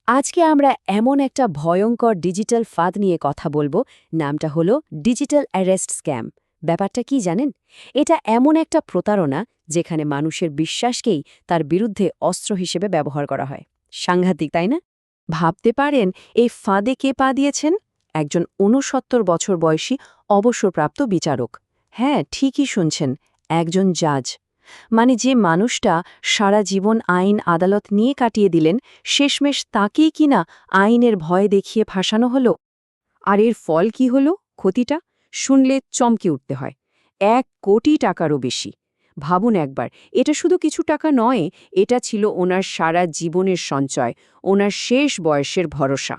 আজকে আমরা এমন একটা ভয়ঙ্কর ডিজিটাল ফাঁদ নিয়ে কথা বলবো। নামটা হলো ডিজিটাল অ্যারেস্ট স্ক্যাম। ব্যাপারটা কি জানেন? এটা এমন একটা প্রতারণা যেখানে মানুষের বিশ্বাসকেই তার বিরুদ্ধে অস্ত্র হিসেবে ব্যবহার করা হয়। সাংঘাতিক, তাই না? ভাবতে পারেন এই ফাঁদে কে পা দিয়েছেন? একজন ৬৯ বছর বয়সী অবসরপ্রাপ্ত বিচারক। হ্যাঁ, ঠিকই শুনছেন, একজন জাজ। মানে যে মানুষটা সারা জীবন আইন আদালত নিয়ে কাটিয়ে দিলেন, শেষমেশ তাকেই কিনা আইনের ভয় দেখিয়ে ফাঁসানো হলো। আর এর ফল কি হলো? ক্ষতিটা শুনলে চমকে উঠতে হয়। ১ কোটি টাকারও বেশি। ভাবুন একবার, এটা শুধু কিছু টাকা নয়, এটা ছিল ওনার সারা জীবনের সঞ্চয়, ওনার শেষ বয়সের ভরসা।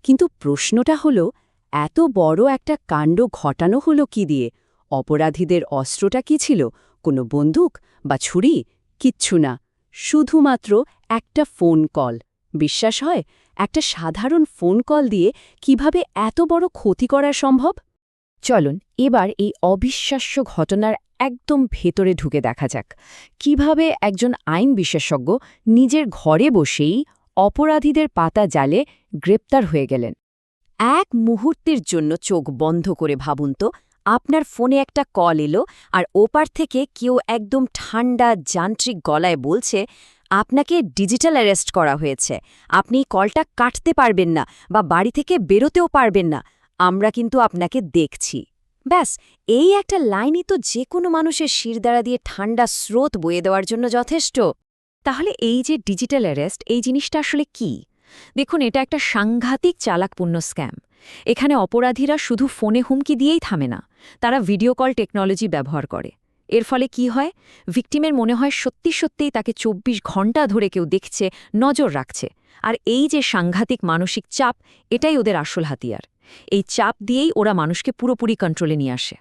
কিন্তু প্রশ্নটা হলো, এত বড় একটা কাণ্ড ঘটানো হলো কি দিয়ে? অপরাধীদের অস্ত্রটা কি ছিল? কোনো বন্দুক বা ছুরি? কিচ্ছু না, শুধুমাত্র একটা ফোন কল। বিশ্বাস হয়? একটা সাধারণ ফোন কল দিয়ে কিভাবে এত বড় ক্ষতি করা সম্ভব? চলুন এবার এই অবিশ্বাস্য ঘটনার একদম ভেতরে ঢুকে দেখা যাক কিভাবে একজন আইন বিশেষজ্ঞ নিজের ঘরে বসেই অপরাধীদের পাতা জালে গ্রেপ্তার হয়ে গেলেন। এক মুহূর্তের জন্য চোখ বন্ধ করে ভাবুন তো, আপনার ফোনে একটা কল এলো আর ওপার থেকে কেউ একদম ঠান্ডা যান্ত্রিক গলায় বলছে আপনাকে ডিজিটাল অ্যারেস্ট করা হয়েছে, আপনি কলটা কাটতে পারবেন না বা বাড়ি থেকে বেরোতেও পারবেন না, আমরা কিন্তু আপনাকে দেখছি। ব্যাস, এই একটা লাইনই তো যে কোনো মানুষের শিরদাঁড়া দিয়ে ঠান্ডা স্রোত বয়ে দেওয়ার জন্য যথেষ্ট। তাহলে এই যে ডিজিটাল অ্যারেস্ট, এই জিনিসটা আসলে কি? দেখুন, এটা একটা সাংঘাতিক চালাকপূর্ণ স্ক্যাম। এখানে অপরাধীরা শুধু ফোনে হুমকি দিয়েই থামে না, তারা ভিডিও কল টেকনোলজি ব্যবহার করে। এর ফলে কি হয়? ভিকটিমের মনে হয় সত্যি সত্যিই তাকে ২৪ ঘণ্টা ধরে কেউ দেখছে, নজর রাখছে। আর এই যে সাংঘাতিক মানসিক চাপ, এটাই ওদের আসল হাতিয়ার। এই চাপ দিয়েই ওরা মানুষকে পুরোপুরি কন্ট্রোলে নিয়ে আসে।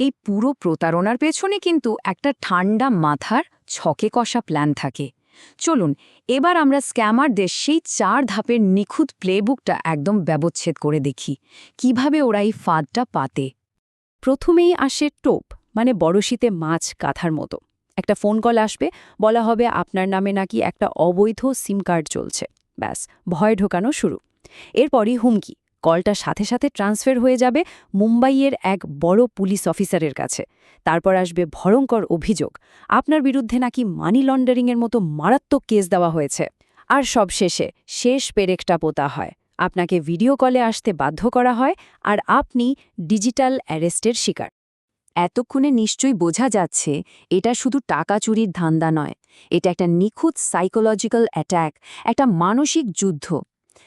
এই পুরো প্রতারণার পেছনে কিন্তু একটা ঠান্ডা মাথার ছকে কষা প্ল্যান থাকে। চলুন এবার আমরা স্ক্যামারদের সেই ৪ ধাপের নিখুঁত প্লেবুকটা একদম ব্যবচ্ছেদ করে দেখি কিভাবে ওরা এই ফাঁদটা পাতে। প্রথমেই আসে টোপ, মানে বড়শিতে মাছ কাঁথার মতো। একটা ফোন কল আসবে, বলা হবে আপনার নামে নাকি একটা অবৈধ সিম কার্ড চলছে। ব্যাস, ভয় ঢোকানো শুরু। এরপরই হুমকি, কলটা সাথে সাথে ট্রান্সফার হয়ে যাবে মুম্বাইয়ের এক বড় পুলিশ অফিসারের কাছে। তারপর আসবে ভয়ঙ্কর অভিযোগ, আপনার বিরুদ্ধে নাকি মানি লন্ডারিংয়ের মতো মারাত্মক কেস দেওয়া হয়েছে। আর সবশেষে শেষ পেরেকটা পোতা হয়, আপনাকে ভিডিও কলে আসতে বাধ্য করা হয় আর আপনি ডিজিটাল অ্যারেস্টের শিকার। এতক্ষণে নিশ্চয়ই বোঝা যাচ্ছে এটা শুধু টাকা চুরির ধান্দা নয়, এটা একটা নিখুঁত সাইকোলজিক্যাল অ্যাট্যাক, একটা মানসিক যুদ্ধ।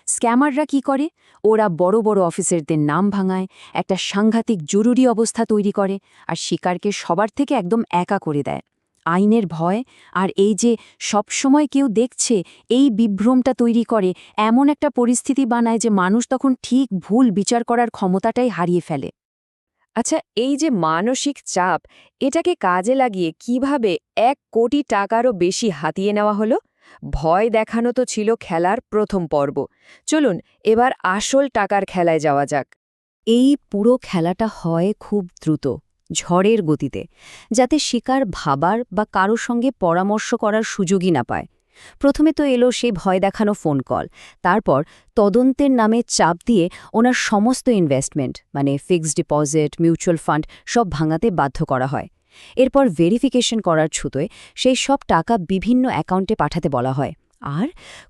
স্ক্যামাররা কি করে? ওরা বড় বড় অফিসারদের নাম ভাঙায়, একটা সাংঘাতিক জরুরি অবস্থা তৈরি করে আর শিকারকে সবার থেকে একদম একা করে দেয়। আইনের ভয় আর এই যে সবসময় কেউ দেখছে, এই বিভ্রমটা তৈরি করে এমন একটা পরিস্থিতি বানায় যে মানুষ তখন ঠিক ভুল বিচার করার ক্ষমতাটাই হারিয়ে ফেলে। আচ্ছা, এই যে মানসিক চাপ, এটাকে কাজে লাগিয়ে কিভাবে ১ কোটি টাকারও বেশি হাতিয়ে নেওয়া হলো? ভয় দেখানো তো ছিল খেলার প্রথম পর্ব। চলুন এবার আসল টাকার খেলায় যাওয়া যাক। এই পুরো খেলাটা হয় খুব দ্রুত, ঝড়ের গতিতে, যাতে শিকার ভাবার বা কারো সঙ্গে পরামর্শ করার সুযোগই না পায়। প্রথমে তো এলো সেই ভয় দেখানো ফোন কল, তারপর তদন্তের নামে চাপ দিয়ে ওনার সমস্ত ইনভেস্টমেন্ট, মানে ফিক্সড ডিপোজিট, মিউচুয়াল ফান্ড, সব ভাঙাতে বাধ্য করা হয়। এরপর ভেরিফিকেশন করার ছুতোয় সেই সব টাকা বিভিন্ন অ্যাকাউন্টে পাঠাতে বলা হয়। আর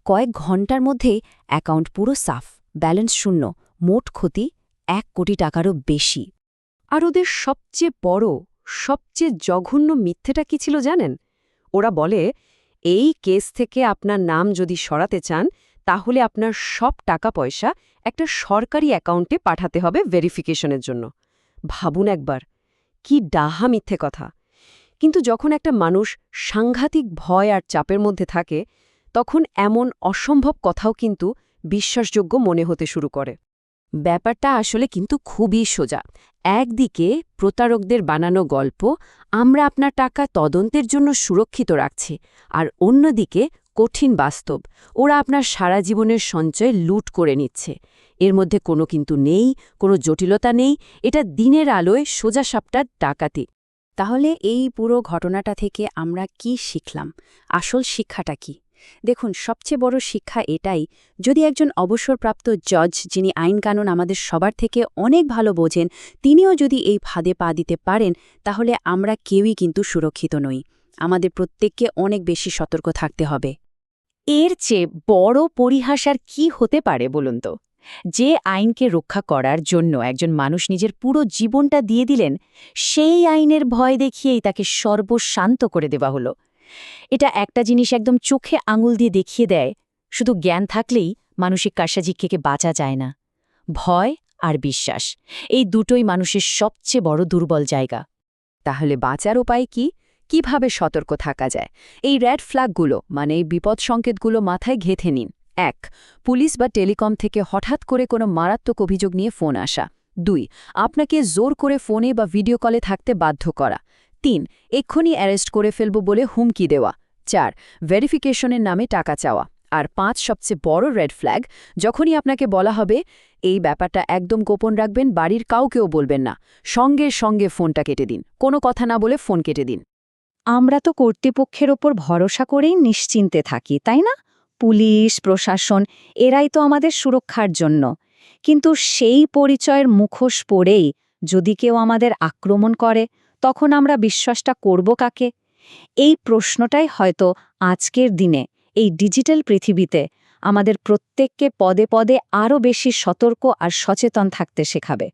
কয়েক ঘন্টার মধ্যেই অ্যাকাউন্ট পুরো সাফ, ব্যালেন্স শূন্য, মোট ক্ষতি ১ কোটি টাকারও বেশি। আর ওদের সবচেয়ে বড়, সবচেয়ে জঘন্য মিথ্যেটা কি ছিল জানেন? ওরা বলে, এই কেস থেকে আপনার নাম যদি সরাতে চান, তাহলে আপনার সব টাকা পয়সা একটা সরকারি অ্যাকাউন্টে পাঠাতে হবে ভেরিফিকেশনের জন্য। ভাবুন একবার, কি ডাহা মিথ্যে কথা! কিন্তু যখন একটা মানুষ সাংঘাতিক ভয় আর চাপের মধ্যে থাকে, তখন এমন অসম্ভব কথাও কিন্তু বিশ্বাসযোগ্য মনে হতে শুরু করে। ব্যাপারটা আসলে কিন্তু খুবই সোজা। একদিকে প্রতারকদের বানানো গল্প, আমরা আপনার টাকা তদন্তের জন্য সুরক্ষিত রাখছি, আর অন্যদিকে কঠিন বাস্তব, ওরা আপনার সারা জীবনের সঞ্চয় লুট করে নিচ্ছে। এর মধ্যে কোনো কিন্তু নেই, কোনো জটিলতা নেই, এটা দিনের আলোয় সোজাসাপটা ডাকাতি। তাহলে এই পুরো ঘটনাটা থেকে আমরা কি শিখলাম? আসল শিক্ষাটা কি? দেখুন, সবচেয়ে বড় শিক্ষা এটাই, যদি একজন অবসরপ্রাপ্ত জজ যিনি আইনকানুন আমাদের সবার থেকে অনেক ভালো বোঝেন, তিনিও যদি এই ফাঁদে পা দিতে পারেন, তাহলে আমরা কেউই কিন্তু সুরক্ষিত নই। আমাদের প্রত্যেককে অনেক বেশি সতর্ক থাকতে হবে। এর চেয়ে বড় পরিহাস আর কি হতে পারে বলুন তো? যে আইনকে রক্ষা করার জন্য একজন মানুষ নিজের পুরো জীবনটা দিয়ে দিলেন, সেই আইনের ভয় দেখিয়েই তাকে সর্বশান্ত করে দেওয়া হলো। এটা একটা জিনিস একদম চোখে আঙুল দিয়ে দেখিয়ে দেয়, শুধু জ্ঞান থাকলেই মানসিক কারসাজিকে বাঁচা যায় না। ভয় আর বিশ্বাস, এই দুটোই মানুষের সবচেয়ে বড় দুর্বল জায়গা। তাহলে বাঁচার উপায় কি? কিভাবে সতর্ক থাকা যায়? এই রেড ফ্ল্যাগগুলো মানে এই বিপদ সংকেতগুলো মাথায় গেঁথে নিন। ১. পুলিশ বা টেলিকম থেকে হঠাৎ করে কোনো মারাত্মক অভিযোগ নিয়ে ফোন আসা। ২. আপনাকে জোর করে ফোনে বা ভিডিও কলে থাকতে বাধ্য করা। ৩. এক্ষুনি অ্যারেস্ট করে ফেলব বলে হুমকি দেওয়া। ৪. ভেরিফিকেশনের নামে টাকা চাওয়া। আর ৫. সবচেয়ে বড় রেড ফ্ল্যাগ, যখনই আপনাকে বলা হবে এই ব্যাপারটা একদম গোপন রাখবেন, বাড়ির কাউকেও বলবেন না, সঙ্গে সঙ্গে ফোনটা কেটে দিন। কোনো কথা না বলে ফোন কেটে দিন। আমরা তো কর্তৃপক্ষের ওপর ভরসা করেই নিশ্চিন্তে থাকি, তাই না? পুলিশ, প্রশাসন, এরাই তো আমাদের সুরক্ষার জন্য। কিন্তু সেই পরিচয়ের মুখোশ পরেই যদি কেউ আমাদের আক্রমণ করে, তখন আমরা বিশ্বাসটা করব কাকে? এই প্রশ্নটাই হয়তো আজকের দিনে এই ডিজিটাল পৃথিবীতে আমাদের প্রত্যেককে পদে পদে আরও বেশি সতর্ক আর সচেতন থাকতে শেখাবে।